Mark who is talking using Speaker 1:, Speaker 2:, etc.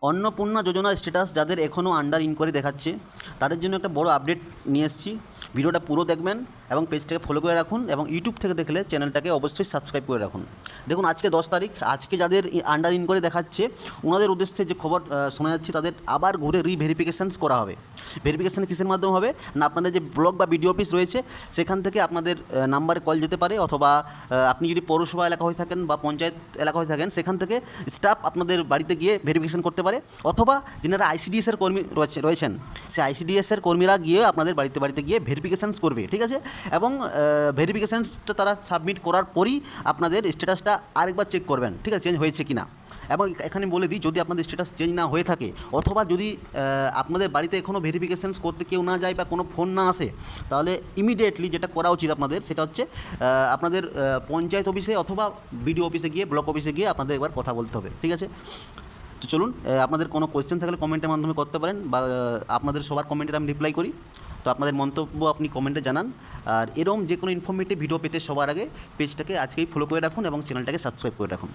Speaker 1: অন্নপূর্ণা যোজনার স্ট্যাটাস যাদের এখনও আন্ডার ইনকোয়ারি দেখাচ্ছে তাদের জন্য একটা বড় আপডেট নিয়ে এসেছি। ভিডিওটা পুরো দেখবেন এবং পেজটাকে ফলো করে রাখুন, এবং ইউটিউব থেকে দেখলে চ্যানেলটাকে অবশ্যই সাবস্ক্রাইব করে রাখুন। দেখুন, আজকে 10 তারিখ, আজকে যাদের আন্ডার ইনকোয়ারি দেখাচ্ছে ওনাদের উদ্দেশ্যে যে খবর শোনা যাচ্ছে, তাদের আবার ঘুরে রিভেরিফিকেশানস করা হবে। ভেরিফিকেশান কিসের মাধ্যমে হবে না, আপনাদের যে ব্লক বা বিডিও অফিস রয়েছে সেখান থেকে আপনাদের নাম্বারে কল যেতে পারে, অথবা আপনি যদি পৌরসভা এলাকা হয়ে থাকেন বা পঞ্চায়েত এলাকা হয়ে থাকেন সেখান থেকে স্টাফ আপনাদের বাড়িতে গিয়ে ভেরিফিকেশান করতে পারে, অথবা যিনারা আইসিডিএসের কর্মী রয়েছেন সেই আইসিডিএসের কর্মীরা গিয়ে আপনাদের বাড়িতে গিয়ে ভেরিফিকেশানস করবে, ঠিক আছে। এবং ভেরিফিকেশানসটা তারা সাবমিট করার পরই আপনাদের স্ট্যাটাসটা আরেকবার চেক করবেন, ঠিক আছে, চেঞ্জ হয়েছে কি না। এবং এখানে বলে দিই, যদি আপনাদের স্ট্যাটাস চেঞ্জ না হয়ে থাকে, অথবা যদি আপনাদের বাড়িতে এখনও ভেরিফিকেশানস করতে কেউ না যায় বা কোনো ফোন না আসে, তাহলে ইমিডিয়েটলি যেটা করা উচিত আপনাদের সেটা হচ্ছে আপনাদের পঞ্চায়েত অফিসে অথবা বিডিও অফিসে গিয়ে, ব্লক অফিসে গিয়ে আপনাদের একবার কথা বলতে হবে, ঠিক আছে। তো চলুন, আপনাদের কোনো কোয়েশ্চেন থাকলে কমেন্টের মাধ্যমে করতে পারেন, বা আপনাদের সবার কমেন্টের আমি রিপ্লাই করি। তো আপনাদের মন্তব্য আপনি কমেন্টে জানান। আর এরকম যে কোনো ইনফরমেটিভ ভিডিও পেতে সবার আগে পেজটাকে আজকেই ফলো করে রাখুন এবং চ্যানেলটাকে সাবস্ক্রাইব করে রাখুন।